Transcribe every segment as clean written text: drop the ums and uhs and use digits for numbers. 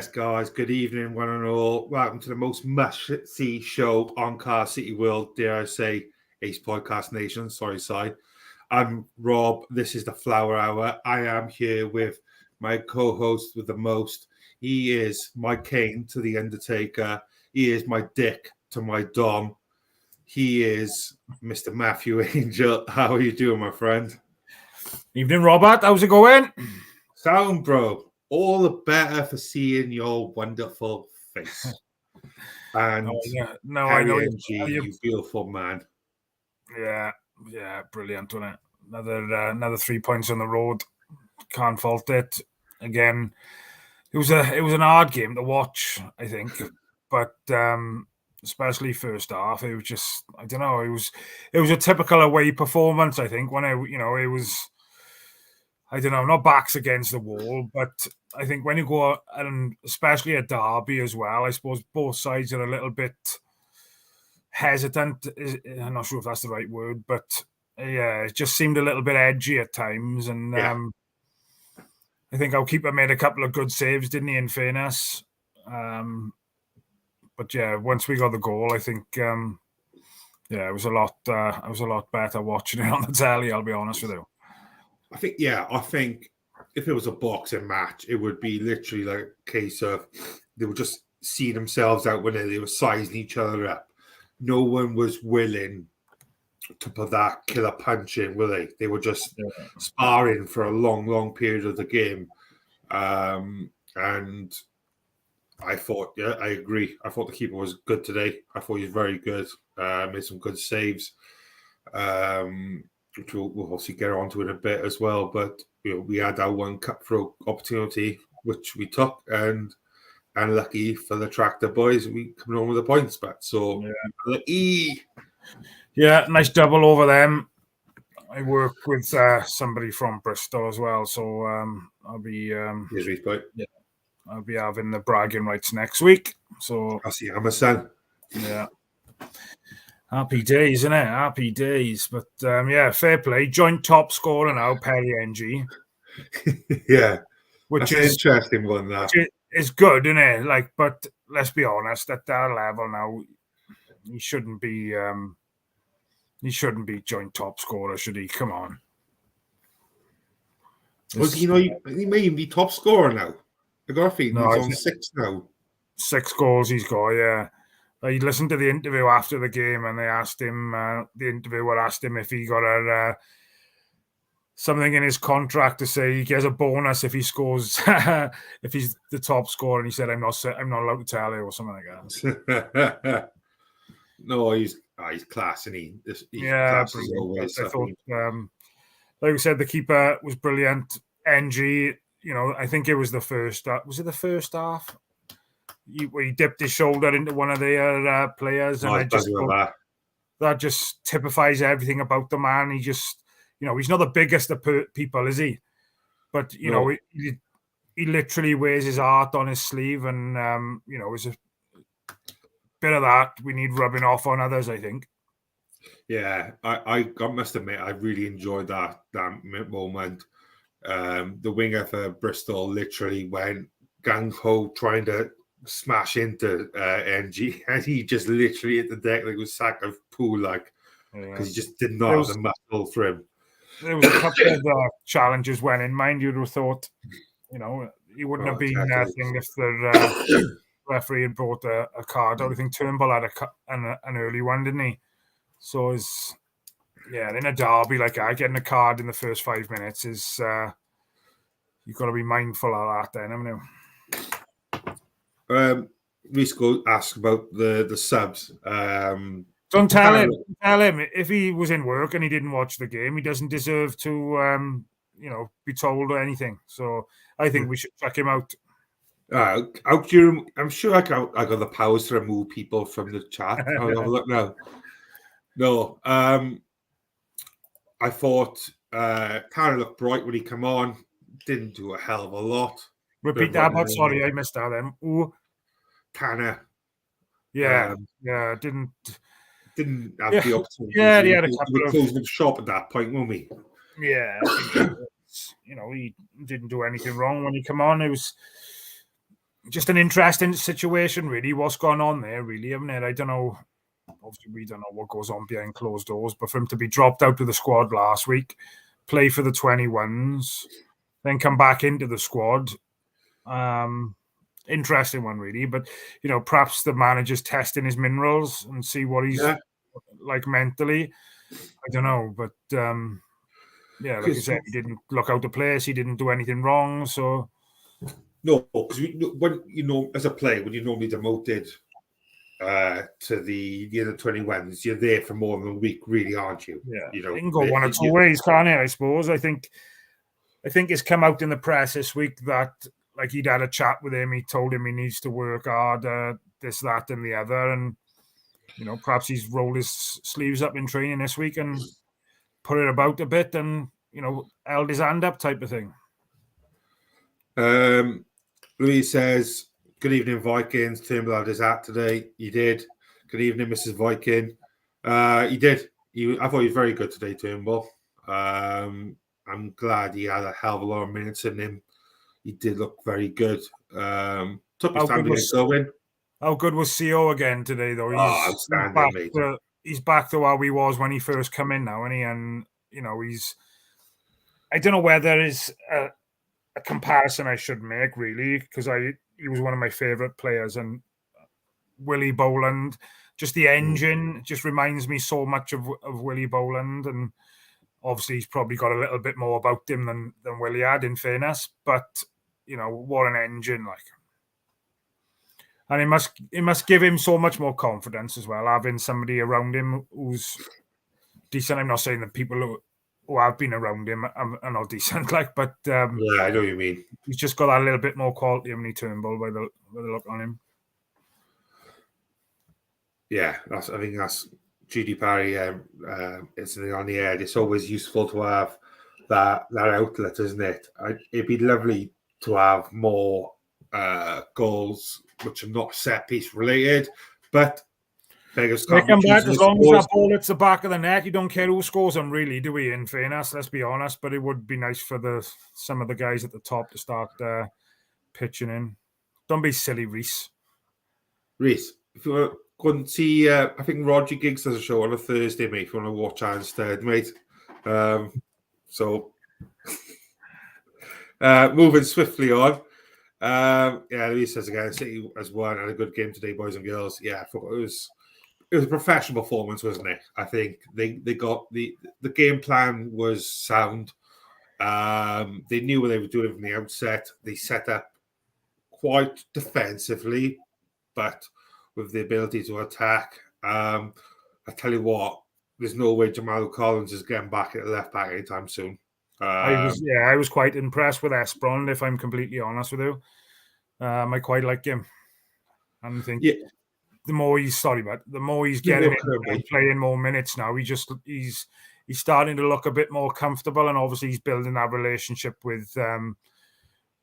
Yes, guys, good evening, one and all. Welcome to the most must-see show on Cardiff City World, dare I say, Ace Podcast Nation. Sorry, Si. I'm Rob. This is the Flower Hour. I am here with my co-host with the most. He is my Kane to the Undertaker. He is my Dick to my Dom. He is Mr. Matthew Angel. How are you doing, my friend? Evening, Robert. How's it going? Sound, bro. All the better for seeing your wonderful face. And no, I know you beautiful man. Yeah, brilliant, wasn't it? Another 3 points on the road. Can't fault it. Again, it was an hard game to watch, I think, but especially first half, it was just, I don't know, it was a typical away performance. I think when it was, I don't know, not backs against the wall, but I think when you go, and especially a derby as well, I suppose both sides are a little bit hesitant. I'm not sure if that's the right word, but yeah, it just seemed a little bit edgy at times. And I think our keeper made a couple of good saves, didn't he, in fairness? But yeah, once we got the goal, I think, it was a lot better watching it on the telly, I'll be honest with you. I think if it was a boxing match, it would be literally like a case of they would just see themselves out when they were sizing each other up. No one was willing to put that killer punch in, were they? They were just sparring for a long, long period of the game. And I thought, I agree. I thought the keeper was good today. I thought he was very good. Made some good saves. Which we'll obviously get on to in a bit as well. But we had our one cutthroat opportunity, which we took, and lucky for the Tractor boys, we coming on with the points back. So lucky. Yeah, nice double over them. I work with somebody from Bristol as well, so I'll be I'll be having the bragging rights next week. So I see, I'm a son. Yeah. Happy days, isn't it? Happy days. But fair play. Joint top scorer now, Perry NG. Yeah. Which is an interesting one, that. It's good, isn't it? But let's be honest, at that level now, he shouldn't be joint top scorer, should he? Come on. Well, he may even be top scorer now. I got a feeling he's on 6 now. 6 goals he's got, yeah. I listened to the interview after the game, and they asked him. The interviewer asked him if he got something in his contract to say he gets a bonus if he scores, if he's the top scorer. And he said, "I'm not allowed to tell you," or something like that. No, he's class, and he's class as always. I thought, like we said, the keeper was brilliant. NG, I think it was the first. Was it the first half? He dipped his shoulder into one of their players, and that just typifies everything about the man. He just, he's not the biggest of people, is he? But he literally wears his heart on his sleeve, and it's a bit of that we need rubbing off on others, I think. Yeah, I must admit, I really enjoyed that moment. The winger for Bristol literally went gung-ho trying to smash into NG, and he just literally hit the deck like it was a sack of poo, because he just did not have the muscle for him. There was a couple of challenges when in mind. You'd have thought, he wouldn't have been nothing if the referee had brought a card. I think Turnbull had an early one, didn't he? So in a derby like that, getting a card in the first 5 minutes is you've got to be mindful of that. Then, haven't you? Risco asked about the subs. Don't tell him. Tell him if he was in work and he didn't watch the game, he doesn't deserve to, be told or anything. So I think we should check him out. I'm sure I got the powers to remove people from the chat. I'll have a look now. No, I thought Tanner looked bright when he came on. Didn't do a hell of a lot. Repeat that, but sorry, I missed that then. Ooh. Tanner. Didn't have the opportunity. Yeah, he had a couple of closing the shop at that point, won't we? Yeah. He didn't do anything wrong when he came on. It was just an interesting situation, really. What's going on there, really, haven't it? I don't know. Obviously, we don't know what goes on behind closed doors, but for him to be dropped out of the squad last week, play for the 21s, then come back into the squad. Interesting one, really. But, perhaps the manager's testing his minerals and see what he's like mentally. I don't know. But, like I said, he didn't look out of place. He didn't do anything wrong. So, no, because when as a player, when you're normally demoted to the under 21s, you're there for more than a week, really, aren't you? Yeah, you can go one or two ways, can't it? I suppose. I think it's come out in the press this week that like he'd had a chat with him. He told him he needs to work hard, this, that, and the other, and perhaps he's rolled his sleeves up in training this week and put it about a bit, and held his hand up, type of thing. Louise says, "Good evening, Vikings. Turnbull had his hat today. You did. Good evening, Mrs. Viking. He did. I thought he was very good today, Turnbull. I'm glad he had a hell of a lot of minutes in him. He did look very good. Took his time to get going. How good was CO again today, though? He's back to how he was when he first came in now, and he's. I don't know whether it's a comparison I should make, really, because he was one of my favourite players, and Willie Boland, just the engine, just reminds me so much of Willie Boland, and obviously he's probably got a little bit more about him than Willie had, in fairness, but what an engine, like. And it must give him so much more confidence as well, having somebody around him who's decent. I'm not saying that people who have been around him are not decent, like, but yeah, I know what you mean. He's just got that little bit more quality, haven't he, Turnbull, by the look on him. Yeah, I think that's GD Parry. It's on the air. It's always useful to have that outlet, isn't it? It'd be lovely to have more goals which are not set piece related, but beggars can't be choosers. As long as that ball hits the back of the net, you don't care who scores them, really, do we? In fairness, let's be honest. But it would be nice for some of the guys at the top to start pitching in. Don't be silly, Reese. Reese, if you go and see, I think Rhodri Giggs does a show on a Thursday, mate. If you want to watch that instead, mate. Moving swiftly on. Louise says again, City has won and a good game today, boys and girls. Yeah, I thought it was a professional performance, wasn't it? I think they got the game plan was sound. They knew what they were doing from the outset. They set up quite defensively, but with the ability to attack. I tell you what, there's no way Jamal Collins is getting back at the left back anytime soon. I was quite impressed with Esperon, if I'm completely honest with you. I quite like him. And I think the more he's getting in, playing more minutes now, he's starting to look a bit more comfortable, and obviously he's building that relationship with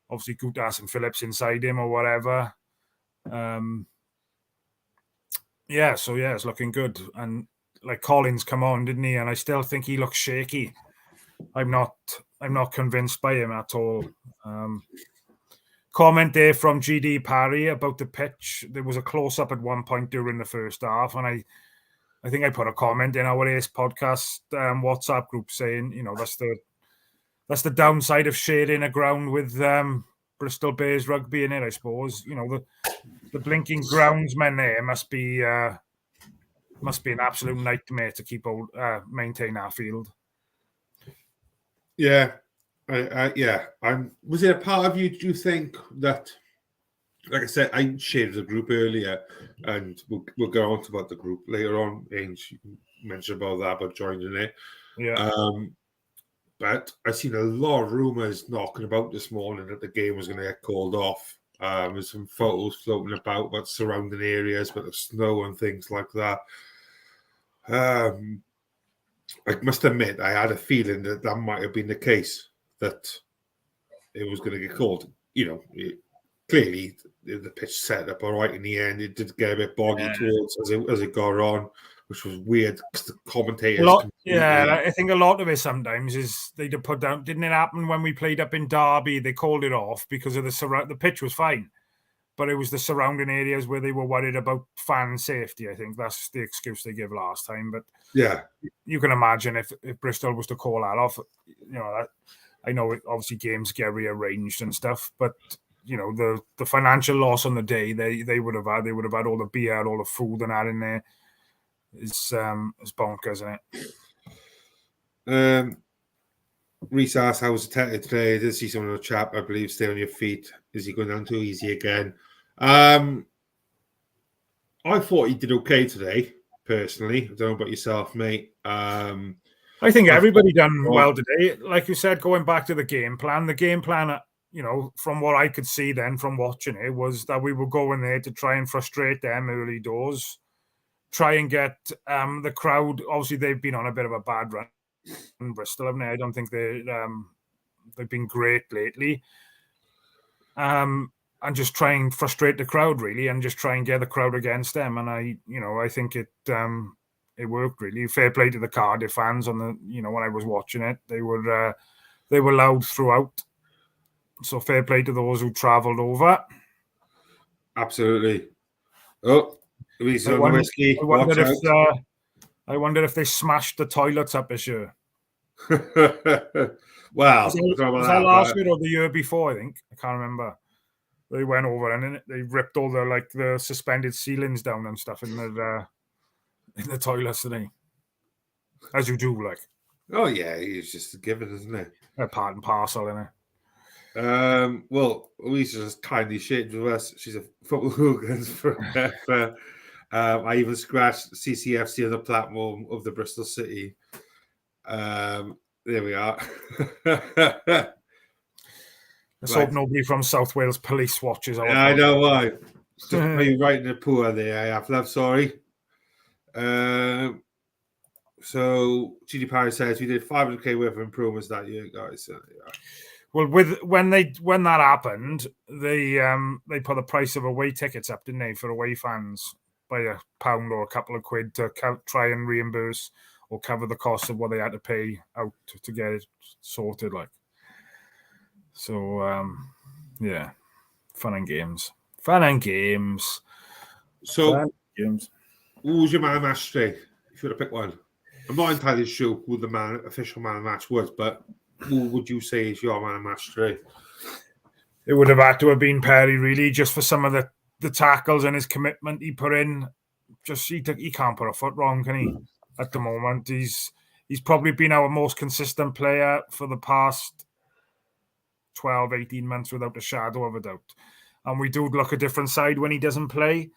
obviously Gutas and Phillips inside him or whatever. It's looking good. And like Collins come on, didn't he? And I still think he looks shaky. I'm not convinced by him at all. Comment there from GD Parry about the pitch. There was a close-up at one point during the first half, and I think I put a comment in our Ace podcast WhatsApp group saying, that's the downside of sharing a ground with Bristol Bears rugby in it, I suppose. The blinking groundsmen there must be an absolute nightmare to keep maintain our field. Yeah, was it a part of you? Do you think that, like I said, I shared the group earlier, and we'll go on to about the group later on. And you mentioned about that, about joining it. Yeah. But I've seen a lot of rumours knocking about this morning that the game was going to get called off. There's some photos floating about surrounding areas, but the snow and things like that. I must admit, I had a feeling that might have been the case, that it was going to get called. Clearly the pitch set up all right in the end. It did get a bit boggy towards as it got on, which was weird because the commentators. I think a lot of it sometimes is they'd have put down. Didn't it happen when we played up in Derby? They called it off because of the pitch was fine. but it was the surrounding areas where they were worried about fan safety. I think that's the excuse they gave last time. But yeah, you can imagine if Bristol was to call that off, I know obviously games get rearranged and stuff, but the financial loss on the day they would have had all the beer, all the food and that in there. It's bonkers, isn't it? Reese asked, how was the tech today? I did see someone in the chat, I believe, stay on your feet. Is he going down too easy again? I thought he did okay today, personally. I don't know about yourself, mate. I think everybody done well today. Like you said, going back to the game plan, from what I could see then from watching it, was that we were going there to try and frustrate them early doors, try and get the crowd. Obviously, they've been on a bit of a bad run in Bristol, haven't they? I don't think they've been great lately. And just try and frustrate the crowd, really, and just try and get the crowd against them. And I think it worked, really. Fair play to the Cardiff fans on the, when I was watching it, they were loud throughout. So fair play to those who travelled over. Absolutely. Oh, I wonder if they smashed the toilets up this year. Wow. Was that last year or the year before? I think. I can't remember. They went over and they ripped all the suspended ceilings down and stuff in the toilets, didn't they? As you do, like. Oh yeah, it's just a given, isn't it? A part and parcel, isn't it? Well, Louisa just kindly shaped with us. She's a football hooligan forever. I even scratched CCFC on the platform of the Bristol City. There we are. Let's hope nobody from South Wales Police watches. I know why. Just me right in the poor there. I have love. Sorry. So GD Paris says we did 500k worth of improvements that year, guys. So, yeah. Well, when that happened, they put the price of away tickets up, didn't they, for away fans by £1 or a couple of quid to try and reimburse or cover the cost of what they had to pay out to get it sorted, like. So yeah, fun and games. So, who was your man of match today? If you were to pick one, I'm not entirely sure who the official man of match was, but who would you say is your man of match today? It would have had to have been Perry, really, just for some of the tackles and his commitment he put in. Just he can't put a foot wrong, can he? At the moment, he's probably been our most consistent player for the past 12, 18 months without a shadow of a doubt. And we do look a different side when he doesn't play.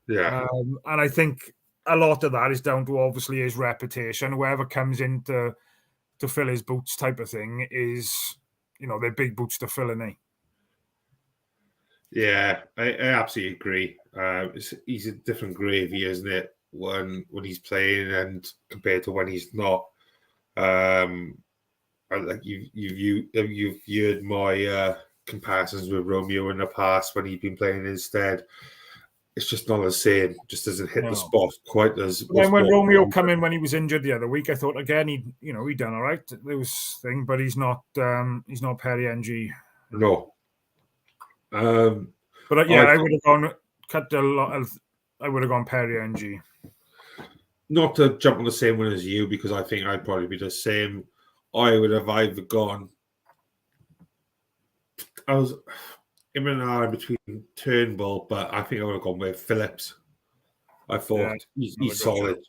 Yeah. And I think a lot of that is down to obviously his reputation. Whoever comes in to fill his boots type of thing is, they're big boots to fill, isn't he? Yeah, I absolutely agree. He's a different gravy, isn't it? When he's playing and compared to when he's not. Like you've heard my comparisons with Romeo in the past when he's been playing instead. It's just not the same. Just doesn't hit the spot quite as. Then when Romeo come in when he was injured the other week, I thought again he done all right. There was thing, but he's not Perry NG. No. But yeah, I would have gone cut a lot. I would have gone Perry NG. Not to jump on the same one as you, because I think I'd probably be the same. I would have either gone. I was in and out between Turnbull, but I think I would have gone with Phillips. I thought he's solid.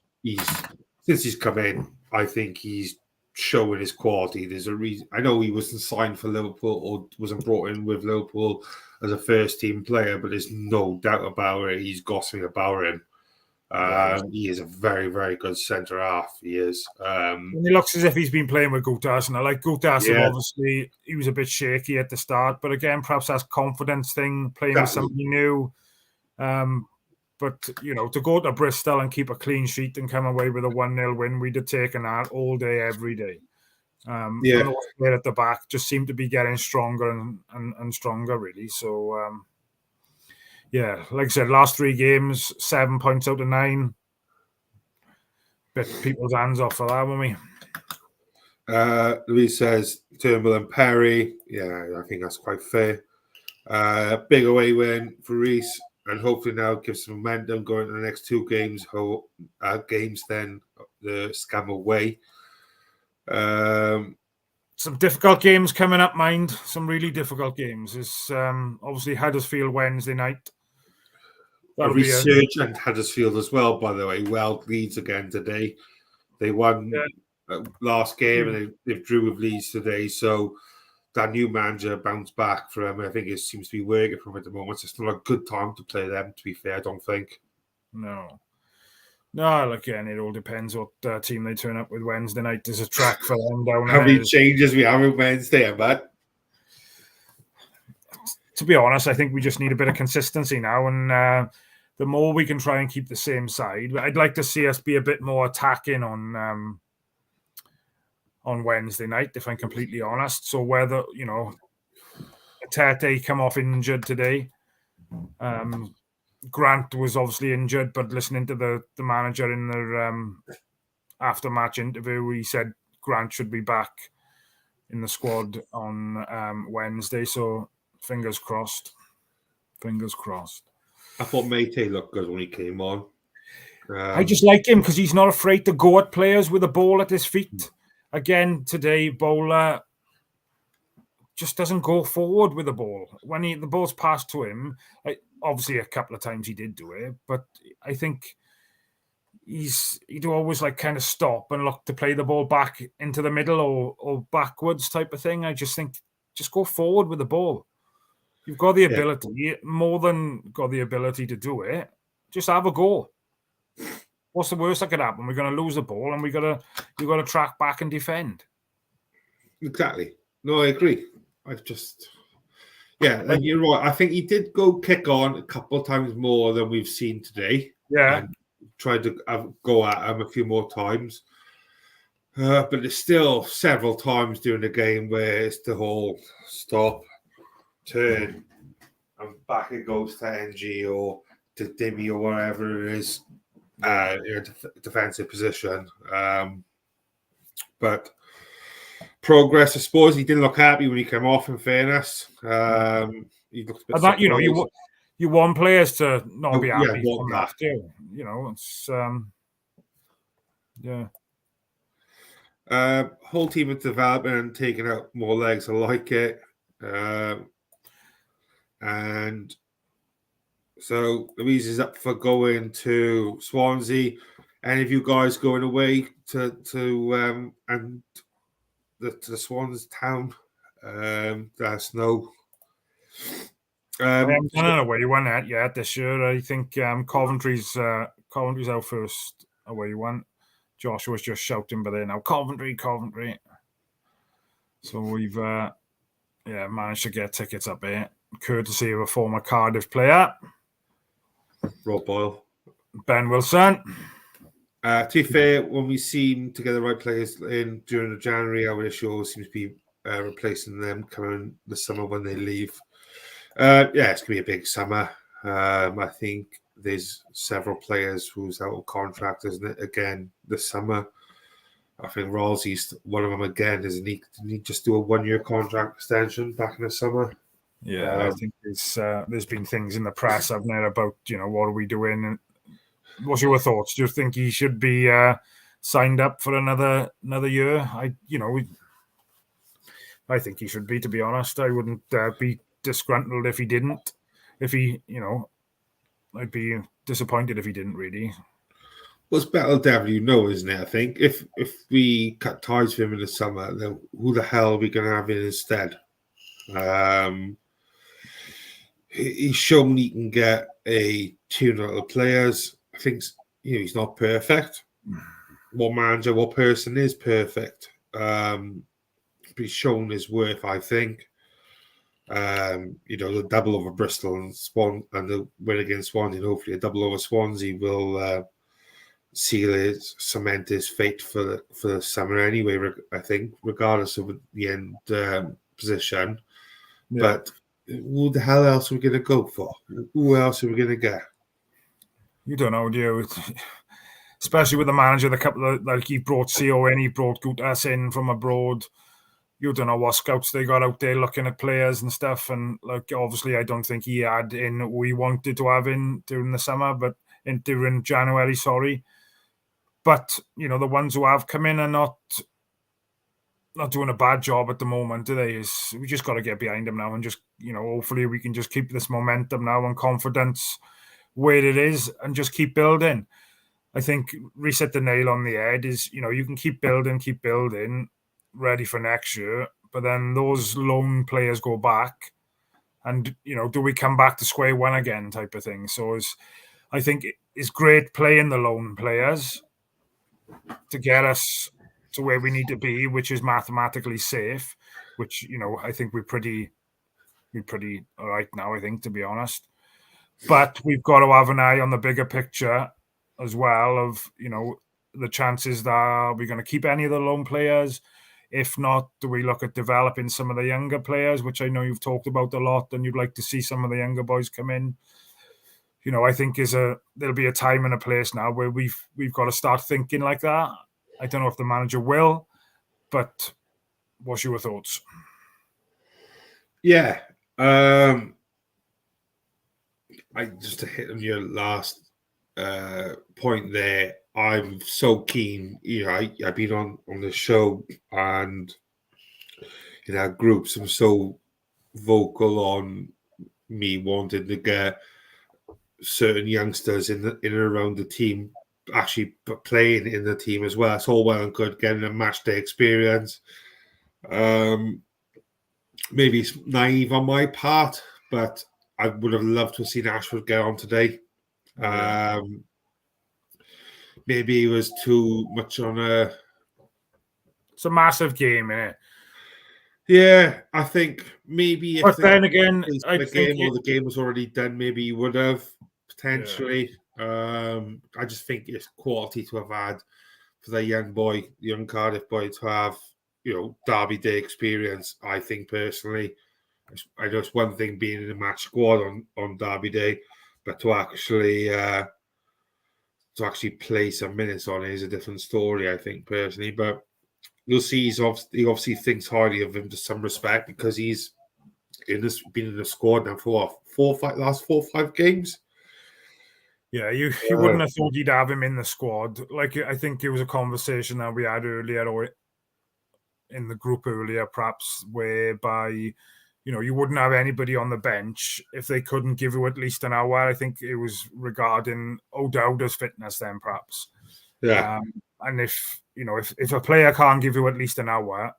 Since he's come in, I think he's showing his quality. There's a reason. I know he wasn't signed for Liverpool or wasn't brought in with Liverpool as a first team player, but there's no doubt about it. He's gossiping about him. He is a very, very good centre half. He is. And he looks as if he's been playing with Gutarsson. I like Gutarsson. Obviously, he was a bit shaky at the start, but again, perhaps that's confidence thing, playing with somebody new. But to go to Bristol and keep a clean sheet and come away with a 1-0 win, we'd have taken that all day, every day. And the player at the back just seemed to be getting stronger and stronger, really. So. Yeah, like I said, last 3 games, 7 points out of 9. Bit people's hands off for that, won't we? Louise says Turnbull and Perry. Yeah, I think that's quite fair. Big away win for Reece, and hopefully now gives some momentum going to the next two games. Then the Scam away. Some difficult games coming up, mind. Some really difficult games. It's obviously Huddersfield Wednesday night. That'll a resurgent Huddersfield as well, by the way. Well, Leeds again today. They won last game and they drew with Leeds today. So that new manager bounced back for them. I think it seems to be working for them at the moment. It's not a good time to play them, to be fair, I don't think. No, again, it all depends what team they turn up with Wednesday night. There's a track for them down there. How many changes we have on Wednesday, but to be honest, I think we just need a bit of consistency now, and the more we can try and keep the same side. I'd like to see us be a bit more attacking on Wednesday night, if I'm completely honest. So whether, Tete come off injured today. Grant was obviously injured, but listening to the manager in their after-match interview, he said Grant should be back in the squad on Wednesday. So fingers crossed. Fingers crossed. I thought Matty looked good when he came on. I just like him because he's not afraid to go at players with a ball at his feet. Again, today, Bowler just doesn't go forward with the ball. When the ball's passed to him, obviously a couple of times he did do it, but I think he'd always kind of stop and look to play the ball back into the middle or backwards type of thing. I just think, just go forward with the ball. You've got the ability, more than got the ability to do it. Just have a go. What's the worst that could happen? We're going to lose the ball, and you've got to track back and defend. Exactly. No, I agree. And you're right. I think he did go kick on a couple of times more than we've seen today. Yeah. And tried to go at him a few more times. But there's still several times during the game where it's the whole stop, turn, and back it goes to NG or to Dimmy or whatever it is. Defensive position. But progress, I suppose. He didn't look happy when he came off, in fairness. He looked a bit surprised. You want players to not be happy. It's whole team of development and taking out more legs. I like it. And so Louise is up for going to Swansea. Any of you guys going away to the Swans town? That's no. I haven't done an away one yet this year. I think Coventry's our first away one. Joshua's just shouting by there now, Coventry. So we've managed to get tickets up here, courtesy of a former Cardiff player. Rob Boyle. Ben Wilson. To be fair, when we seem to get the right players in during the January, our issue seems to be replacing them coming the summer when they leave. It's going to be a big summer. I think there's several players who's out of contract, isn't it, again this summer. I think Rolsey's one of them again. Didn't he just do a 1-year contract extension back in the summer? Yeah, I think there's been things in the press, haven't there, about, what are we doing? What's your thoughts? Do you think he should be signed up for another year? I think he should be, to be honest. I wouldn't be disgruntled if he didn't. I'd be disappointed if he didn't, really. Well, it's better the devil isn't it? I think if we cut ties with him in the summer, then who the hell are we going to have in instead? He's shown he can get a tune out of players. I think he's not perfect. What manager, what person is perfect? But he's shown his worth, I think. The double over Bristol and the win against Swansea, and hopefully a double over Swansea will cement his fate for the summer anyway. I think, regardless of the end position. Yeah. But who the hell else are we going to go for? Who else are we going to get? You don't know, do you? Especially with the manager, the couple of, he brought CO in, he brought Gutas in from abroad. you don't know what scouts they got out there looking at players and stuff. And like, obviously, I don't think he had in what we wanted to have in during the summer, but during January, sorry. But, you know, the ones who have come in are not doing a bad job at the moment, do they? We just got to get behind them now and just, you know, hopefully we can just keep this momentum now and confidence where it is and just keep building. I think reset the nail on the head is, you know, you can keep building, ready for next year, but then those loan players go back and, you know, do we come back to square one again type of thing? So I think it's great playing the loan players to get us to where we need to be, which is mathematically safe, which, you know, I think we're pretty all right now, I think, to be honest. But we've got to have an eye on the bigger picture as well of, you know, the chances that are we going to keep any of the loan players? If not, do we look at developing some of the younger players, which I know you've talked about a lot, and you'd like to see some of the younger boys come in? You know, I think there'll be a time and a place now where we've got to start thinking like that. I don't know if the manager will, but what's your thoughts? Yeah. I just to hit on your last point there, I'm so keen. You know, I've been on the show and in our groups, I'm so vocal on me wanting to get certain youngsters in and around the team actually playing in the team as well. It's all well and good getting a match day experience. Maybe it's naive on my part, but I would have loved to have seen Ashford get on today. Maybe it was too much on a... It's a massive game, isn't it? Yeah, I think maybe if then again, the game was already done, maybe you would have potentially. Yeah. I just think it's quality to have had for the young Cardiff boy to have, you know, Derby Day experience. I think personally, I know it's one thing being in a match squad on Derby Day, but to actually play some minutes on it is a different story. I think personally, but you'll see he obviously thinks highly of him to some respect because he's been in the squad now for what, last 4 or 5 games. Yeah, you wouldn't have thought you'd have him in the squad. Like, I think it was a conversation that we had earlier or in the group earlier, perhaps, whereby, you know, you wouldn't have anybody on the bench if they couldn't give you at least an hour. I think it was regarding O'Dowda's fitness then, perhaps. Yeah. And if a player can't give you at least an hour,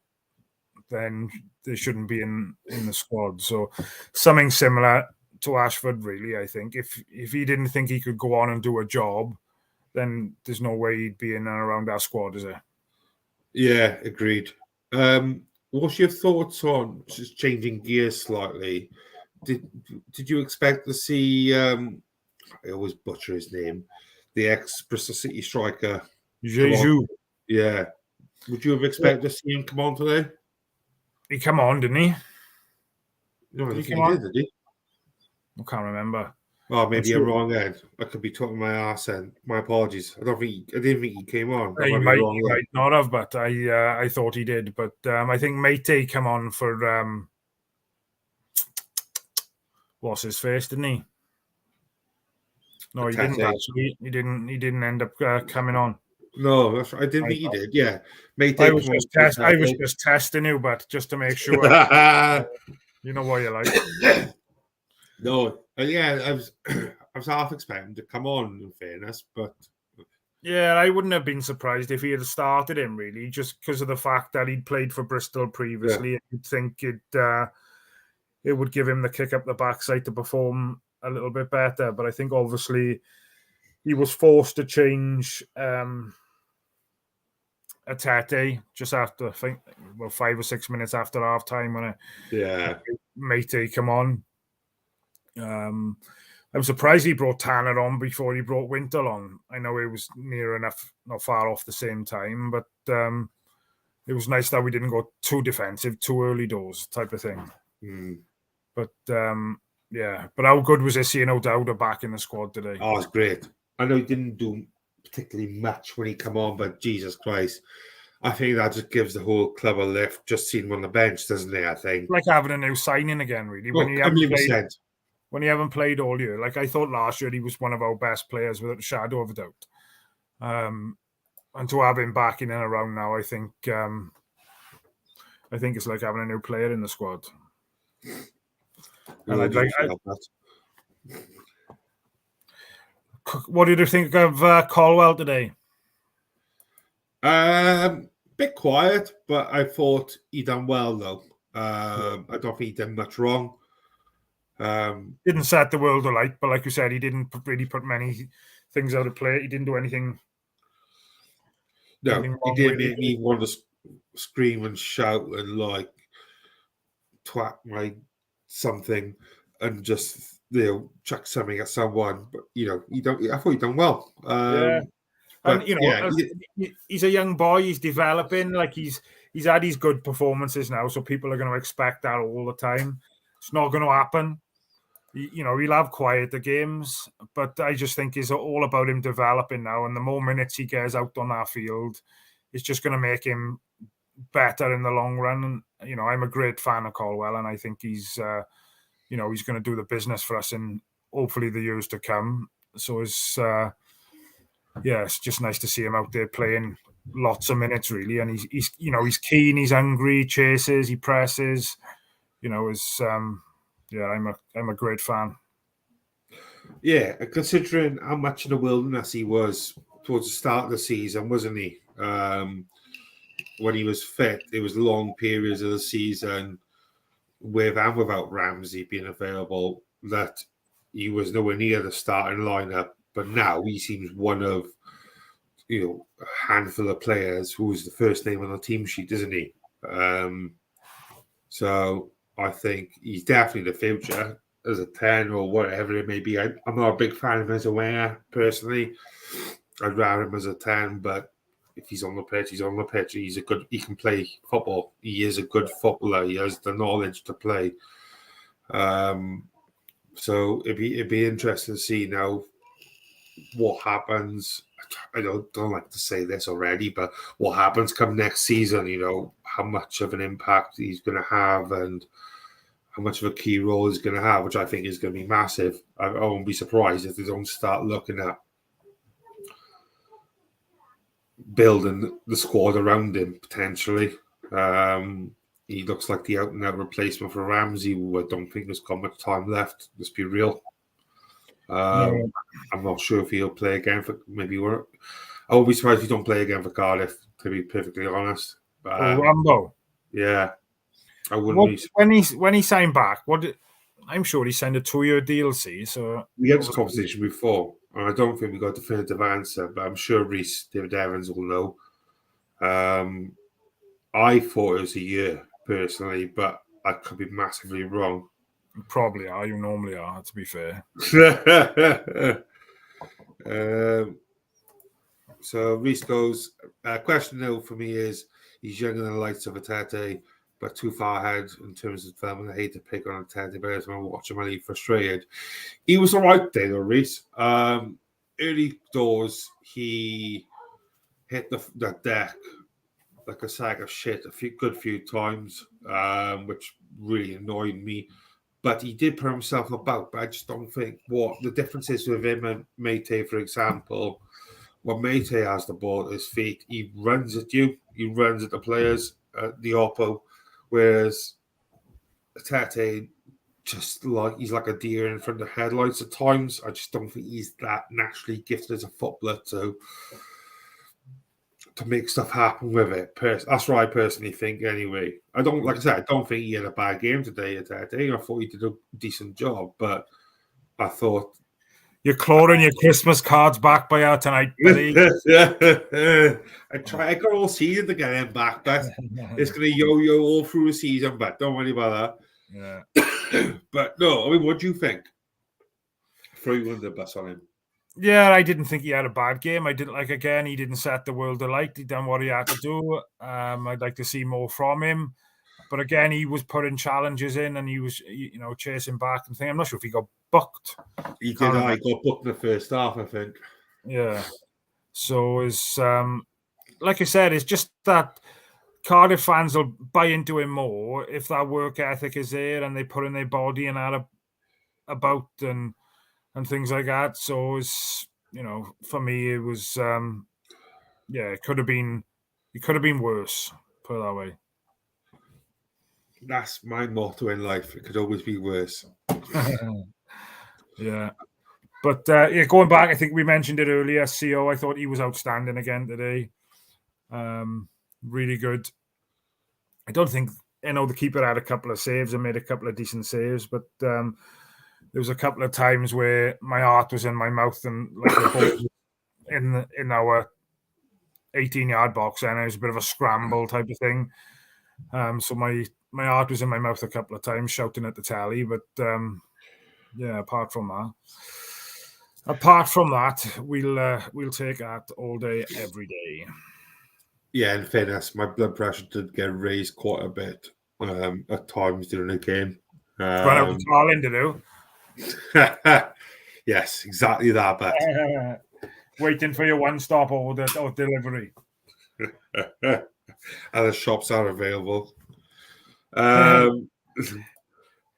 then they shouldn't be in the squad. So something similar to Ashford, really, I think. If he didn't think he could go on and do a job, then there's no way he'd be in and around our squad, is there? Yeah, agreed. What's your thoughts on just changing gears slightly? Did you expect to see? I always butcher his name. The ex-Bristol City striker, Jeju. Yeah. Would you have expected to see him come on today? He come on, didn't he? No, I think he did he? I can't remember. Oh, maybe I'm wrong then. I could be talking my arse then. My apologies. I didn't think he came on. He might not have, but I thought he did. But I think Matty come on for what's his face, didn't he? No, he didn't actually. He didn't end up coming on. No, that's right. I didn't think he did. Yeah, Matty. I was just testing you, but just to make sure. You know what you're like. No, yeah, I was half expecting to come on, in fairness, but yeah, I wouldn't have been surprised if he had started him, really, just because of the fact that he'd played for Bristol previously. Yeah. You'd think it would give him the kick up the backside to perform a little bit better, but I think obviously he was forced to change Atete just after, I think, 5 or 6 minutes after half time when Matty come on. I'm surprised he brought Tanner on before he brought Wintle on. I know it was near enough, not far off the same time, but it was nice that we didn't go too defensive, too early doors type of thing. But but how good was it seeing O'Dowda back in the squad today? Oh, it's great. I know he didn't do particularly much when he came on, but Jesus Christ, I think that just gives the whole club a lift, just seeing him on the bench, doesn't it? I think. Like having a new signing again, really. Well, When you haven't played all year. Like I thought last year he was one of our best players without a shadow of a doubt. And to have him back in and around now, I think it's like having a new player in the squad. And what did you think of Colwell today? Bit quiet, but I thought he done well though. I don't think he did much wrong. Didn't set the world alight, but like you said, he didn't really put many things out of play. He didn't do anything. No, he did make me want to scream and shout and like twat my something and just chuck something at someone. But I thought he done well. But, he's a young boy. He's developing. Like he's had his good performances now, so people are going to expect that all the time. It's not going to happen. He'll have quieter games, but I just think it's all about him developing now. And the more minutes he gets out on that field, it's just going to make him better in the long run. And I'm a great fan of Colwell, and I think he's going to do the business for us in hopefully the years to come. So it's just nice to see him out there playing lots of minutes, really. And he's keen, he's hungry, he chases, he presses. I'm a great fan. Yeah, considering how much in the wilderness he was towards the start of the season, wasn't he? When he was fit, it was long periods of the season with and without Ramsey being available that he was nowhere near the starting lineup. But now he seems one of a handful of players who's the first name on the team sheet, isn't he? So I think he's definitely the future as a 10 or whatever it may be. I'm not a big fan of him as a winger, personally. I'd rather him as a 10, but if he's on the pitch, he's on the pitch. He can play football. He is a good footballer. He has the knowledge to play. So it'd be interesting to see now what happens. I don't like to say this already, but what happens come next season, how much of an impact he's going to have and how much of a key role he's going to have, which I think is going to be massive. I won't be surprised if they don't start looking at building the squad around him, potentially. He looks like the out-and-out replacement for Ramsey, who I don't think has got much time left. Let's be real. I'm not sure if he'll play again for I won't be surprised if he don't play again for Cardiff, to be perfectly honest. Rambo. Yeah. I wouldn't be... When he signed back, I'm sure he signed a 2-year deal, so we had this conversation before, and I don't think we got a definitive answer, but I'm sure David Evans will know. I thought it was a year, personally, but I could be massively wrong. You probably are. You normally are, to be fair. So Reese goes, question though for me is, he's younger than the likes of Atete, but too far ahead in terms of development. I hate to pick on Atete, but as I watch him, I get frustrated. He was all right there, though, Reese. Early doors, he hit the deck like a sack of shit a good few times, which really annoyed me. But he did put himself about. But I just don't think what the difference is with him and Matey, for example. When Matey has the ball at his feet, he runs at you. He runs at the players, the Oppo. Whereas Atete, just like he's like a deer in front of headlights at times. I just don't think he's that naturally gifted as a footballer to make stuff happen with it. That's what I personally think. Anyway, I don't think he had a bad game today. Atete, I thought he did a decent job, but I thought you're clawing your Christmas cards back by out tonight, buddy. I got all season to get him back, but it's going to yo-yo all through the season. But don't worry about that. Yeah. But no, I mean, what do you think? Throw you under the bus on him. Yeah, I didn't think he had a bad game. He didn't set the world alight. He done what he had to do. I'd like to see more from him. But again, he was putting challenges in and he was, chasing back and thing. I'm not sure if he got booked. He did. I got booked in the first half, I think. Yeah. So it's like I said, it's just that Cardiff fans will buy into him more if that work ethic is there and they put in their body and are about and things like that. So it's, for me, it was it could have been worse, put it that way. That's my motto in life. It could always be worse. Yeah. But going back, I think we mentioned it earlier. CO, I thought he was outstanding again today. Really good. I don't think, the keeper had a couple of saves and made a couple of decent saves, but there was a couple of times where my heart was in my mouth and like in our 18-yard box, and it was a bit of a scramble type of thing. So my heart was in my mouth a couple of times, shouting at the telly. But apart from that, we'll take that all day, every day. Yeah, in fairness, my blood pressure did get raised quite a bit at times during the game. Run out of Carlin to do. Yes, exactly that. But waiting for your one-stop order or delivery. Other shops are available.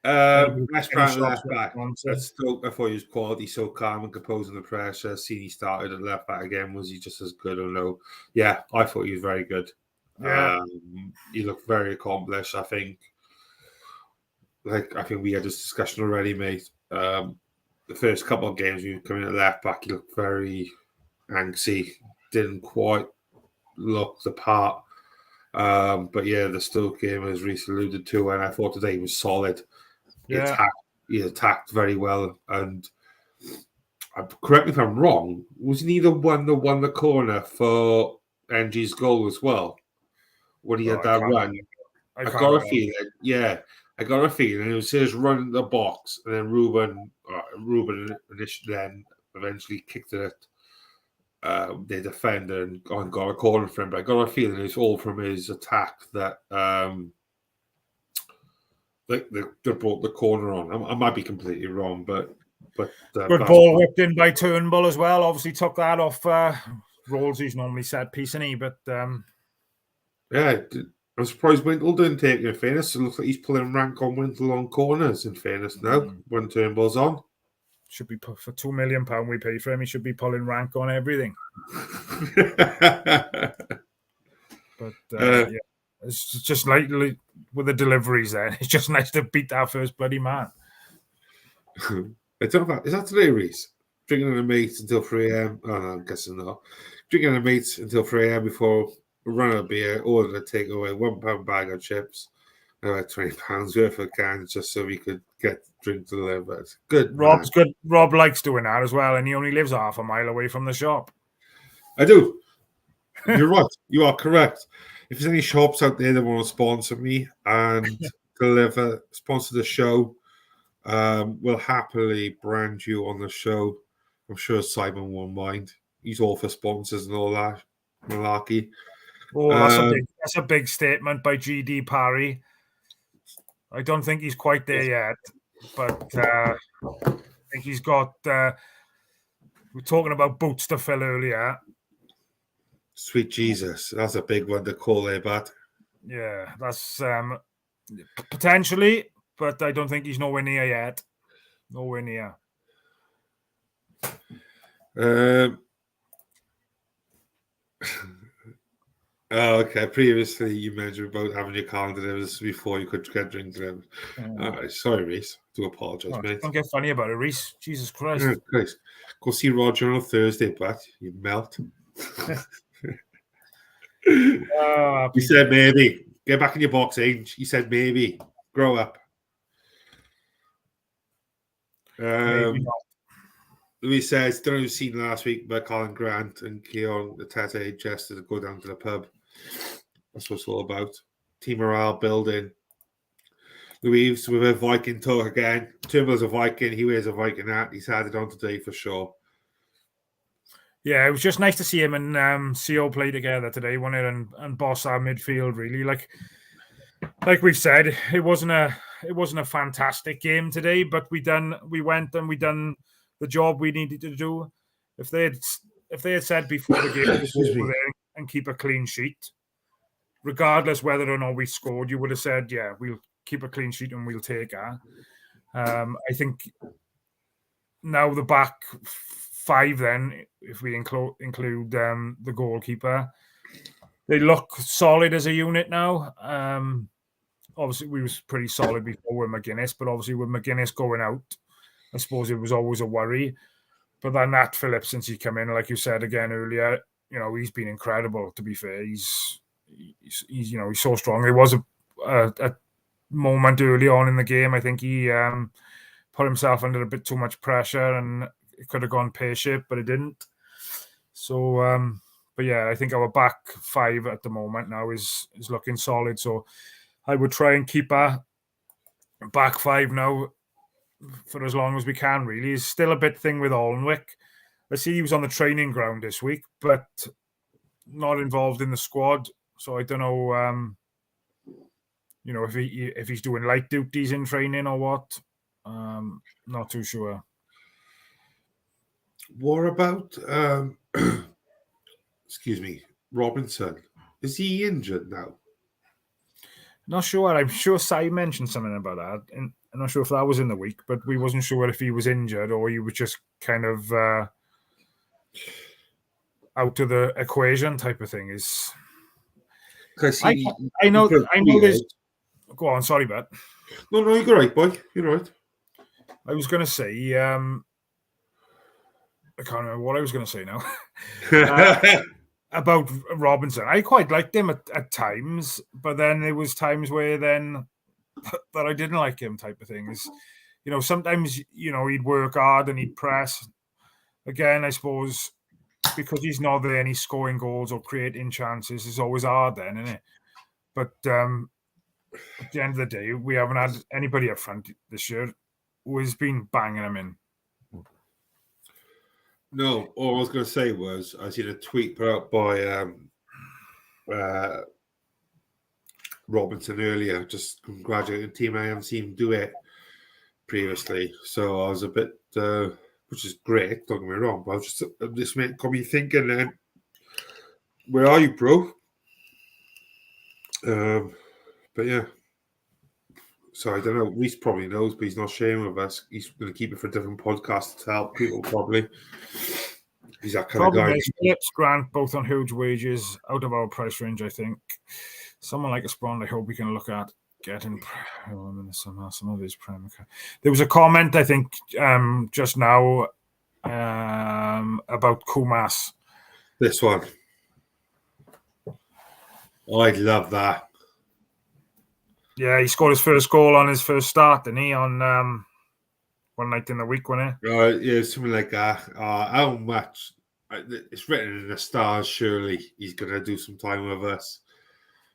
West Brom left back. I thought he was quality, so calm and composed under pressure. Seeing he started at left back again, was he just as good or no? Yeah, I thought he was very good. Yeah. He looked very accomplished. I think we had this discussion already, mate. The first couple of games we were coming at left back, he looked very angsty. Didn't quite look the part. But yeah, the Stoke game, as Reece alluded to, and I thought today was solid. He attacked very well, and correct me if I'm wrong. Wasn't he the one that won the corner for NG's goal as well when he had that run? I got a feeling. Yeah, I got a feeling it was his run in the box, and then Ruben initially then eventually kicked it at the defender and got a corner for him. But I got a feeling it's all from his attack that. They brought the corner on. I might be completely wrong, but good ball whipped in by Turnbull as well. Obviously took that off Rolls, who's normally set piece, isn't he? But yeah, I'm surprised Wintle didn't take it. In fairness, it looks like he's pulling rank on Wintle on corners. In fairness, now when Turnbull's on, should be for £2 million we pay for him. He should be pulling rank on everything. But yeah. It's just like with the deliveries there. It's just nice to beat that first bloody man. I don't know. Is that today, Reece? Drinking on a mate until 3 a.m. Oh, no, I'm guessing not. Drinking on a mate until 3 a.m. before we run out of beer, ordered a takeaway, £1 bag of chips, and about £20 worth of cans just so we could get drink delivered. Good. Rob's good. Rob likes doing that as well, and he only lives half a mile away from the shop. I do. You're right. You are correct. If there's any shops out there that want to sponsor me and sponsor the show, we'll happily brand you on the show. I'm sure Simon won't mind. He's all for sponsors and all that malarkey. Oh, that's a big statement by GD Parry. I don't think he's quite there yet, but I think he's got. We're talking about boots to fill earlier. Sweet Jesus, that's a big one to call there, but yeah, that's potentially, but I don't think he's nowhere near yet. Nowhere near. Okay. Previously, you mentioned about having your car delivered before you could get drinks delivered. Sorry, Reece. I do apologise, mate. Don't get funny about it, Reece. Jesus Christ. Oh, Christ. Go see Roger on a Thursday, but you melt. He said maybe. Get back in your box, age. He said maybe. Grow up. Maybe not. Louis says, don't know if you've seen last week by Colin Grant and Keon the Tete just to go down to the pub. That's what it's all about. Team morale building. Louis with a Viking talk again. Turnbull's a Viking. He wears a Viking hat. He's had it on today for sure. Yeah, it was just nice to see him and CO play together today, wasn't it? And boss our midfield really. Like we've said, it wasn't a fantastic game today, but we went and we done the job we needed to do. If they had said before the game and keep a clean sheet, regardless whether or not we scored, you would have said, yeah, we'll keep a clean sheet and we'll take her. I think now the back five, then, if we include the goalkeeper, they look solid as a unit now. Obviously, we was pretty solid before with McGuinness, but obviously with McGuinness going out, I suppose it was always a worry. But then Nat Phillips, since he came in, like you said again earlier, he's been incredible. To be fair, he's so strong. There was a moment early on in the game. I think he put himself under a bit too much pressure, and it could have gone pear-shaped, but it didn't. So, but yeah, I think our back five at the moment now is looking solid. So I would try and keep our back five now for as long as we can, really. It's still a bit thing with Alnwick. I see he was on the training ground this week, but not involved in the squad. So I don't know, if he's doing light duties in training or what. Not too sure. What about, excuse me, Robinson? Is he injured now? Not sure. I'm sure Si mentioned something about that. And I'm not sure if that was in the week, but we wasn't sure if he was injured or he was just kind of out of the equation type of thing. Is I know there's. Go on, sorry, Matt. No, you're right, boy. You're right. I was going to say, I can't remember what I was going to say now. About Robinson. I quite liked him at times, but then there was times where then that I didn't like him type of things. Sometimes, he'd work hard and he'd press. Again, I suppose, because he's not there and he's scoring goals or creating chances, it's always hard then, isn't it? But at the end of the day, we haven't had anybody up front this year who has been banging him in. No, all I was going to say was I seen a tweet put out by Robinson earlier, just congratulating the team. I haven't seen him do it previously, so I was a bit, which is great. Don't get me wrong, but I was just got me thinking. Then, where are you, bro? But yeah. So I don't know. Reese probably knows, but he's not sharing with us. He's going to keep it for different podcasts to help people. Probably. He's that kind of guy. Phillips, Grant, both on huge wages, out of our price range. I think someone like a Sprond, I hope we can look at getting some of his prem. There was a comment I think just now about Kumas. This one, I love that. Yeah, he scored his first goal on his first start, didn't he? On one night in the week, wasn't it? Yeah, something like that. How much? It's written in the stars. Surely he's going to do some time with us.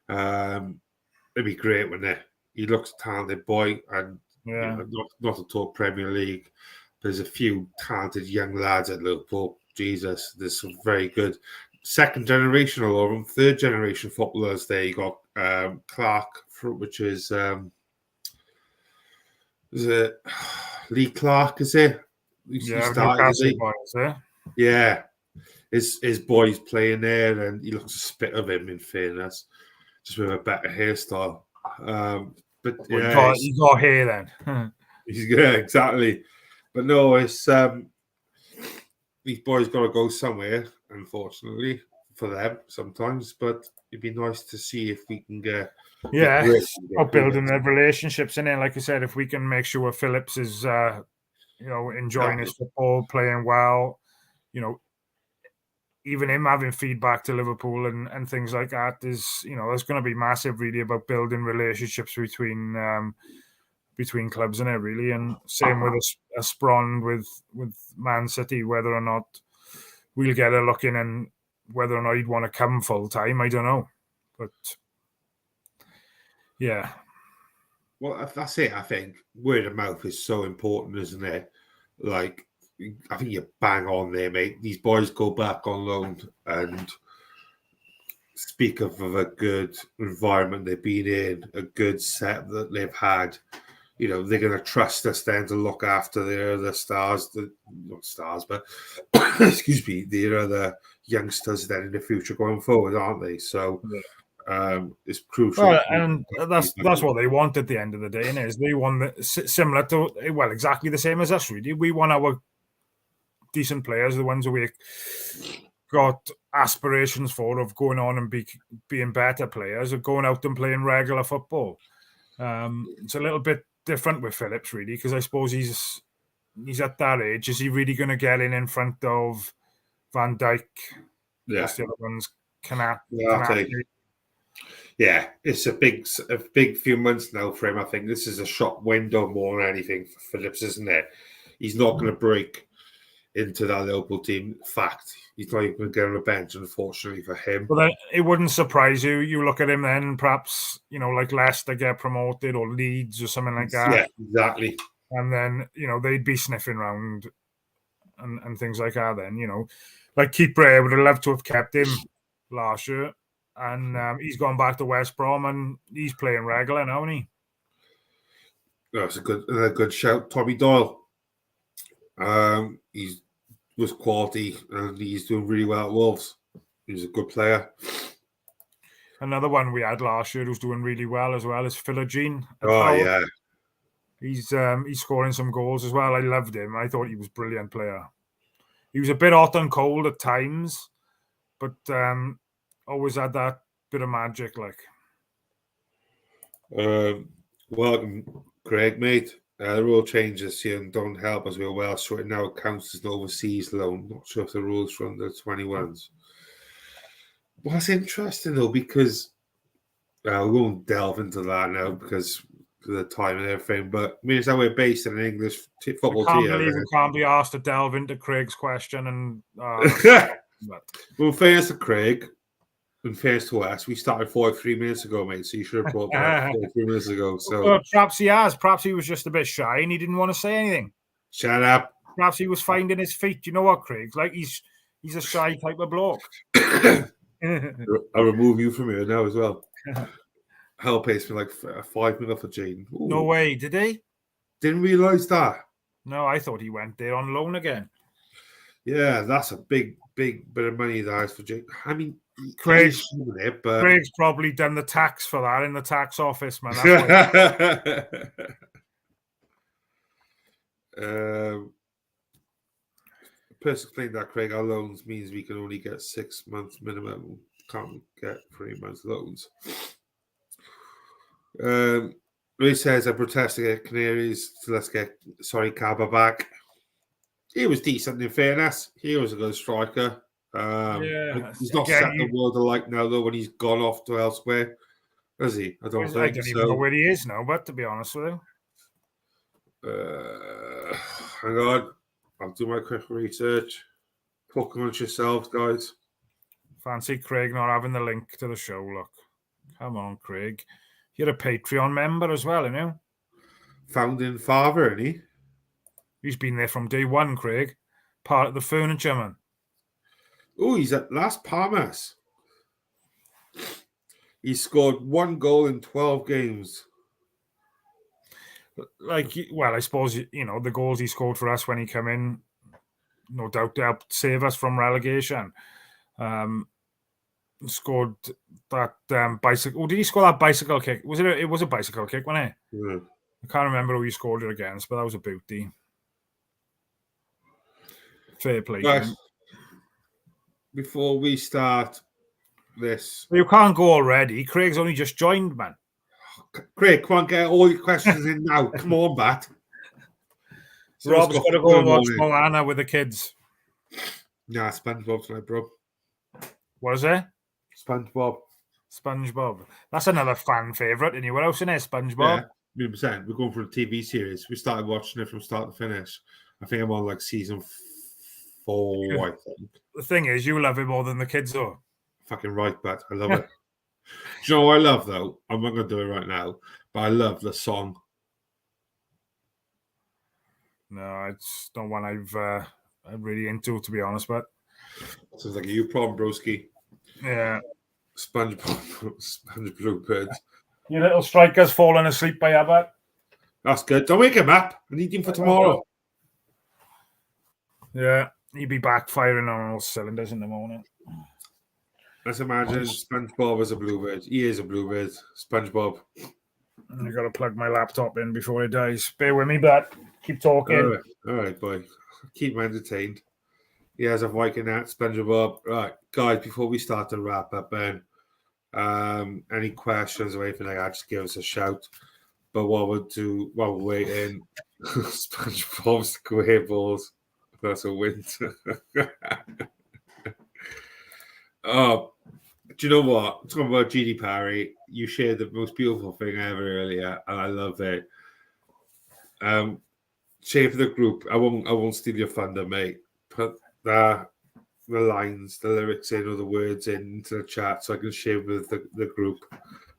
It'd be great, wouldn't it? He looks a talented boy, and not to talk Premier League. There's a few talented young lads at Liverpool. Jesus, there's some very good second generation, all of them, third generation footballers. There you got Clark, which is it Lee Clark? Is it? Yeah, his boy's playing there, and he looks a spit of him. In fairness, just with a better hairstyle. But yeah, he got hair then. Yeah, exactly. But no, it's these boys got to go somewhere, unfortunately for them sometimes. But it'd be nice to see if we can get building their relationships. And then, like I said, if we can make sure Phillips is enjoying his football, playing well, even him having feedback to Liverpool and things like that is, that's going to be massive, really, about building relationships between clubs, isn't it, really? And same with a Sprond with Man City, whether or not we'll get a look in and whether or not he'd want to come full time, I don't know. But yeah. Well, that's it. I think word of mouth is so important, isn't it? Like, I think you bang on there, mate. These boys go back on loan and speak of a good environment they've been in, a good set that they've had. they're going to trust us then to look after their other stars, not stars, but excuse me, their other youngsters then in the future going forward, aren't they? So it's crucial. Well, and that's what they want at the end of the day, is they want similar to, well, exactly the same as us, really. We want our decent players, the ones that we got aspirations for, of going on and being better players, of going out and playing regular football. It's a little bit different with Phillips, really, because I suppose he's at that age. Is he really going to get in front of Van Dijk? Yeah, the other ones cannot. Yeah, it's a big few months now for him. I think this is a shop window more than anything for Phillips, isn't it? He's not going to break into that Liverpool team. Fact, he's not even going to get on the bench, unfortunately for him. Well, then, it wouldn't surprise you. You look at him then, perhaps, like Leicester get promoted or Leeds or something like that. Yeah, exactly. And then, they'd be sniffing around and things like that then, Like Keeper, I would have loved to have kept him last year. And he's gone back to West Brom and he's playing regular now, isn't he? That's a good shout. Tommy Doyle. He was quality and he's doing really well at Wolves. He's a good player. Another one we had last year who's doing really well as well is Philogene. Oh, yeah. He's scoring some goals as well. I loved him. I thought he was a brilliant player. He was a bit hot and cold at times, but always had that bit of magic, like. Welcome, Craig, mate. The rule changes here and don't help us. We're well, so it now counts as an overseas loan. Not sure if the rules from the 21s. Well, that's interesting though, because we won't delve into that now because of the time and everything. But I mean, it's how we're based in an English football team. I can't believe we can't be asked to delve into Craig's question. And well, fairness to Craig, in fairness to us, we started 43 minutes ago, mate. So you should have brought that 43 minutes ago. So well, perhaps he has. Perhaps he was just a bit shy and he didn't want to say anything. Shut up. Perhaps he was finding his feet. You know what, Craig? Like he's a shy type of bloke. I'll remove you from here now as well. Hell pays me like 5 minutes for Jane. Ooh. No way, did he? Didn't realise that. No, I thought he went there on loan again. Yeah, that's a big bit of money that is for Jane. I mean, Craig's probably done the tax for that in the tax office, man. Person explained that, Craig, our loans means we can only get 6 months minimum. Can't get 3 months loans. Ray says, I'm protesting at Canaries, so let's get Kaba back. He was decent, in fairness. He was a good striker. He's not set the world alike now, though, when he's gone off to elsewhere. Is he? I don't even know where he is now, but to be honest with you. Hang on. I'll do my quick research. Talk amongst yourselves, guys. Fancy Craig not having the link to the show, look. Come on, Craig. You're a Patreon member as well, you? Founding father, isn't he? He's been there from day one, Craig. Part of the furniture, man. Oh, he's at Las Palmas. He scored 1 goal in 12 games. Like, well, I suppose, the goals he scored for us when he came in, no doubt helped save us from relegation. Scored that bicycle. Oh, did he score that bicycle kick? It was a bicycle kick, wasn't it? Yeah. I can't remember who he scored it against, but that was a booty. Fair play. Guys, before we start this, you can't go already. Craig's only just joined, man. Craig, come on, get all your questions in now. Come on, Bat. Rob's got to go and watch Moana with the kids. Nah, SpongeBob tonight, bro. What is it? SpongeBob. That's another fan favourite. Anywhere else in there, SpongeBob? Yeah, 100%. We're going for a TV series. We started watching it from start to finish. I think I'm on like season 4, I think. The thing is, you love it more than the kids, though. Fucking right, Bat. I love it. Do you know what I love, though? I'm not going to do it right now, but I love the song. No, it's not one I'm really into, to be honest, but... Sounds like a you problem, broski. Yeah. SpongeBob, Bluebirds. Your little striker's falling asleep by Abbott. That's good. Don't wake him up. I need him for tomorrow. Yeah, he'll be back firing on all cylinders in the morning. Let's imagine SpongeBob as a Bluebird. He is a Bluebird. SpongeBob. I got to plug my laptop in before it dies. Bear with me, but keep talking. All right, boy. Keep me entertained. He has a Viking hat, SpongeBob. Right, guys, before we start to wrap up, Ben, any questions or anything like that, just give us a shout. But while we're waiting, SpongeBob square balls. That's a win. Oh, do you know what? Talking about GD Parry, you shared the most beautiful thing ever earlier, and I love it. Share for the group. I won't steal your thunder, mate. Put the lines, the lyrics in, or the words into the chat so I can share with the group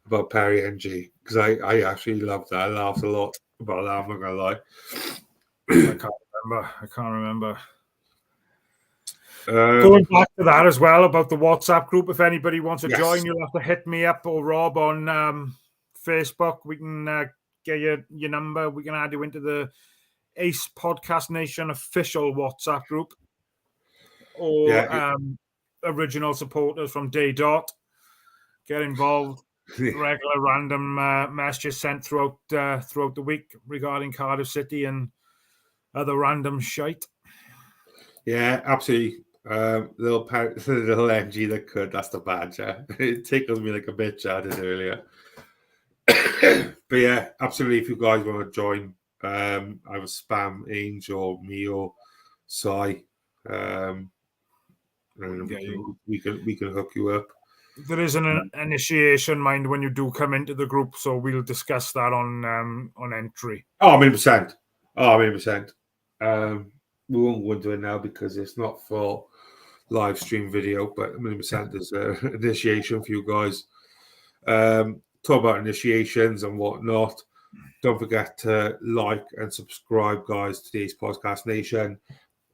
about Perry NG, because I actually loved that. I laughed a lot about that. I'm not gonna lie. I can't remember. Going back to that as well about the WhatsApp group, if anybody wants to join, you'll have to hit me up or Rob on Facebook. We can get your number. We can add you into the Ace Podcast Nation official WhatsApp group, or original supporters from Day Dot. Get involved. Regular random messages sent throughout the week regarding Cardiff City and other random shite. Yeah, absolutely. Little NG that could. That's the badger. It tickles me like a bitch. I did earlier. But yeah, absolutely. If you guys want to join, either Spam, Angel, or me, or Sai, we can hook you up. There is an initiation, mind, when you do come into the group, so we'll discuss that on entry. 100%. 100%. We won't go into it now because it's not for live stream video, but 100% there's an initiation for you guys. Talk about initiations and whatnot. Don't forget to like and subscribe, guys, to today's Podcast Nation.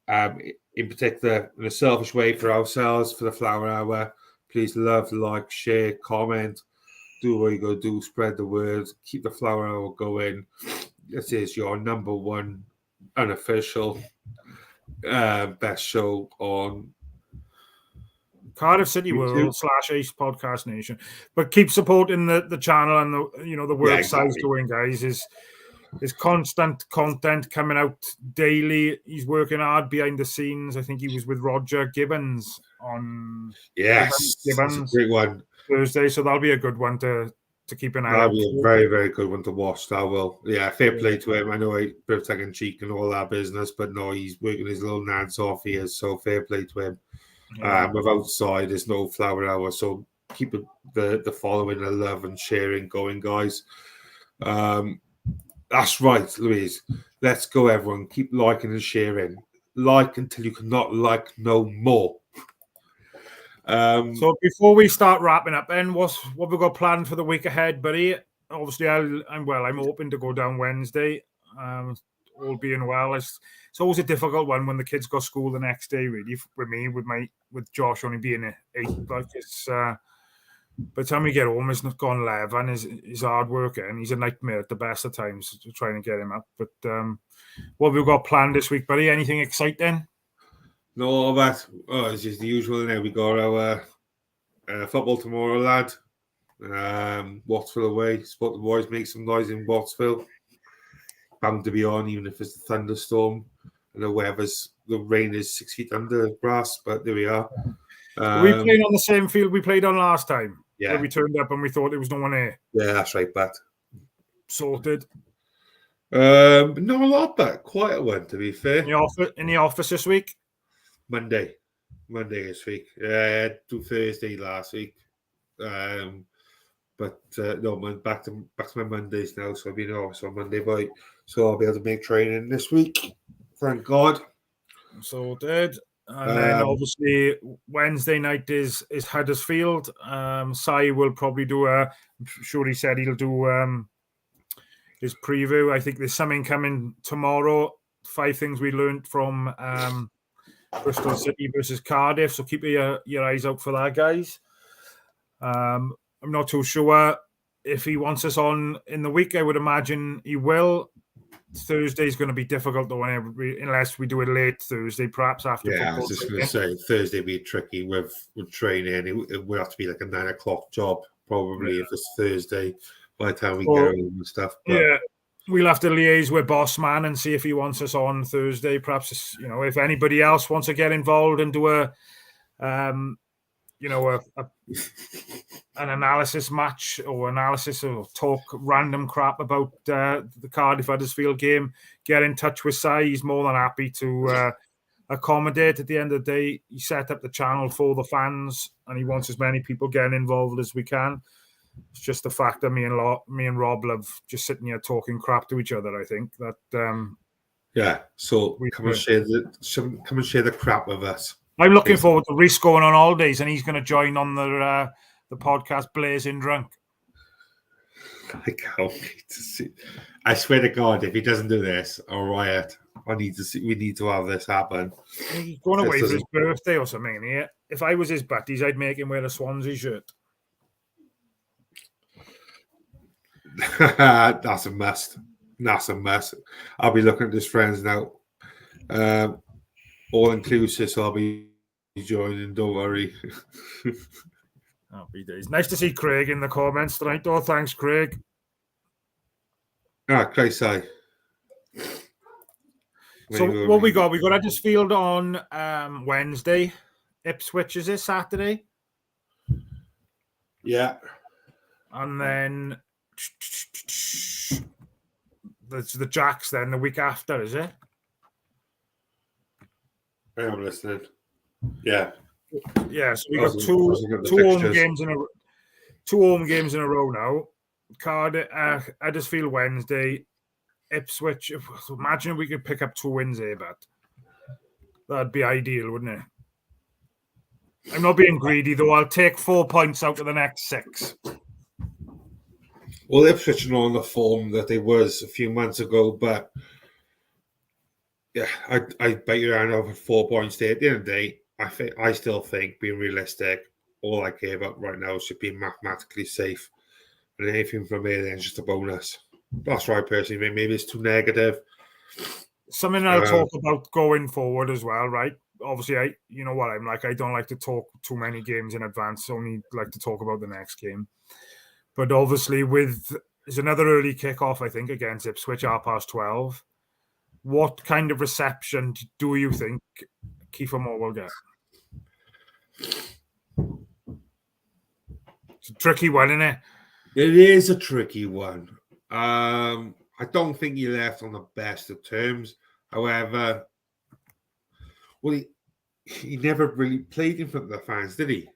In particular, in a selfish way for ourselves, for the Flower Hour, please love, like, share, comment, do what you got to do, spread the word, keep the Flower Hour going. This is your number one unofficial best show on Cardiff City World / Ace Podcast Nation. But keep supporting the channel and the work Si's doing, guys. Is constant content coming out daily. He's working hard behind the scenes. I think he was with Rhodri Giggs on Gibbons, that's a great one. Thursday, so that'll be a good one to keep an eye out. That'll be a very, very good one to watch. That will. Yeah, fair play to him. I know he bit of tongue in cheek and all that business, but no, he's working his little nance off here, so fair play to him. Without side, there's no Flower Hour, so keep the following, the love and sharing going, guys. That's right, Louise. Let's go, everyone. Keep liking and sharing. Like until you cannot like no more. So before we start wrapping up, then what we've got planned for the week ahead, buddy? Obviously, I'm hoping to go down Wednesday. All being well, it's always a difficult one when the kids got school the next day. Really, with Josh only being 8, like it's. By the time we get home, it's not gone 11. He's hard worker and he's a nightmare at the best of times to trying to get him up. But what we've got planned this week, buddy? Anything exciting? No, it's just the usual. Now we got our football tomorrow, lad. Wattsville away. Spot the boys make some noise in Wattsville. Bound to be on, even if it's a thunderstorm. And the rain is 6 feet under grass, but there we are. We played on the same field we played on last time. Yeah. Where we turned up and we thought there was no one here. Yeah, that's right, Pat. Sorted. Not a lot, but quite a one, to be fair. In the office this week? Monday this week. Do Thursday last week. But no, back to my Mondays now. So I've been off on Monday, boy. So I'll be able to make training this week. Thank God. Sorted. And then obviously Wednesday night is Huddersfield. Sai will probably do I'm sure he said he'll do his preview. I think there's something coming tomorrow. 5 things we learned from Bristol City versus Cardiff. So keep your eyes out for that, guys. I'm not too sure if he wants us on in the week, I would imagine he will. Thursday is going to be difficult though, unless we do it late Thursday, perhaps after. Yeah, I was just going to say Thursday be tricky with training. It would have to be like a 9 o'clock job probably if it's Thursday by the time we get home and stuff. But... yeah, we'll have to liaise with Boss Man and see if he wants us on Thursday. Perhaps if anybody else wants to get involved and do an analysis match or talk random crap about the Cardiff Huddersfield game, get in touch with Si. He's more than happy to accommodate. At the end of the day, he set up the channel for the fans and he wants as many people getting involved as we can. It's just the fact that me and Rob love just sitting here talking crap to each other. I think that so come and share the crap with us. I'm looking forward to Reece going on holidays, and he's going to join on the podcast blazing drunk. I can't wait to see. I swear to God, if he doesn't do this, I'll riot. We need to have this happen. He's going away for his birthday or something. Yeah. If I was his buddies, I'd make him wear a Swansea shirt. That's a must. I'll be looking at his friends now. All inclusive, so I'll be joining. Don't worry. Happy days. Nice to see Craig in the comments tonight. Oh, thanks, Craig. Craig, say. So what we got? We got Huddersfield on Wednesday. Ipswich is this Saturday? Yeah. And then there's the Jacks. Then the week after, is it? I'm listening. Yeah. Yeah, so we got two home games in a row now. Cardiff, Huddersfield Wednesday, Ipswich. Imagine if we could pick up 2 wins here, but that'd be ideal, wouldn't it? I'm not being greedy though. I'll take 4 points out of the next 6. Well, Ipswich are on the form that they was a few months ago, but yeah, I bet you around over 4 points there. At the end of the day, I still think, being realistic, all I care about right now should be mathematically safe. And anything from here then is just a bonus. That's right, personally. Maybe it's too negative. Something I'll talk about going forward as well, right? Obviously, you know what I'm like. I don't like to talk too many games in advance. Only like to talk about the next game. But obviously, there's another early kickoff, I think, against Ipswich, 12:30. What kind of reception do you think Kiefer Moore will get? It's a tricky one, isn't it? It is a tricky one. I don't think he left on the best of terms. However, well, he never really played in front of the fans, did he?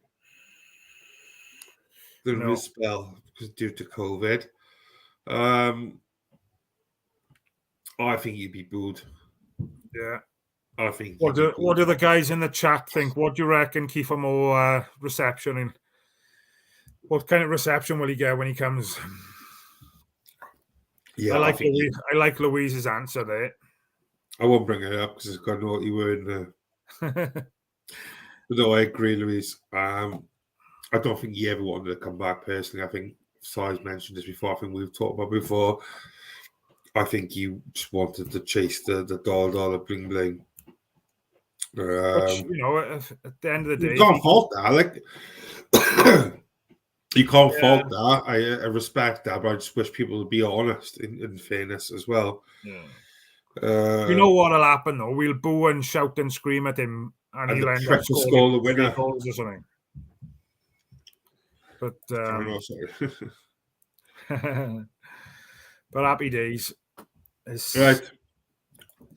During his spell, due to COVID. I think he'd be booed. Yeah. I think. What do the guys in the chat think? What do you reckon Kiefer Moore reception? And what kind of reception will he get when he comes? Yeah, I like Louise's answer there. I won't bring it up because it's got a naughty word in there. But no, I agree, Louise. I don't think he ever wanted to come back personally. I think Si's mentioned this before. I think we've talked about before. I think he just wanted to chase the dollar bling bling. Which, at the end of the day, you can't fault that. Like, you can't fault that. I respect that, but I just wish people would be honest in fairness as well. Yeah. You know what'll happen though? We'll boo and shout and scream at him, and he'll end up scoring the winner goals or something. But but happy days. Right.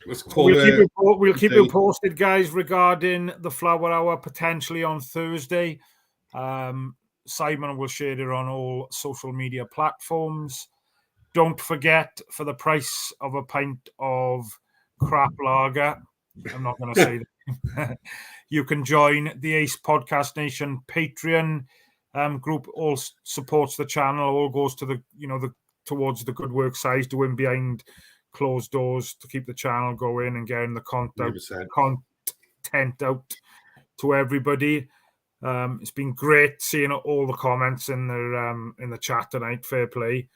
We'll keep you posted, guys, regarding the Flower Hour potentially on Thursday. Simon will share it on all social media platforms. Don't forget, for the price of a pint of crap lager, I'm not going to say that, you can join the Ace Podcast Nation Patreon group. All supports the channel. All goes to towards the good work size doing behind closed doors to keep the channel going and getting the content out to everybody. It's been great seeing all the comments in the chat tonight. Fair play.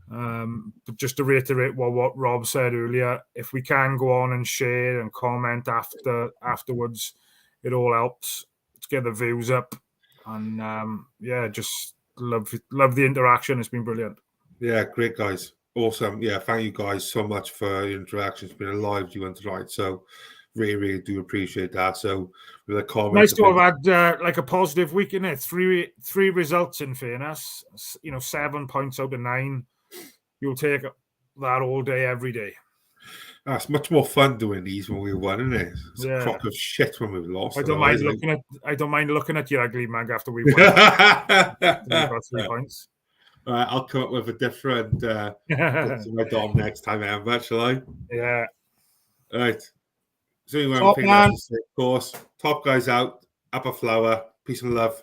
But just to reiterate what Rob said earlier, if we can go on and share and comment afterwards, it all helps to get the views up. And just love the interaction. It's been brilliant. Yeah, great guys. Awesome. Yeah, thank you guys so much for your interaction. It's been a lively one tonight. So really, really do appreciate that. So with a comment, nice to have had like a positive week in it. Three results in fairness. 7 points out of 9. You'll take that all day, every day. It's much more fun doing these when we won, isn't it? It's a crock of shit when we've lost. I don't mind looking at your ugly mug after we won. We've got 3 points. All right, I'll come up with a different to my dom next time, Amber, shall I? Yeah. All right. So Top man. Of course. Top guys out. Up a flower. Peace and love.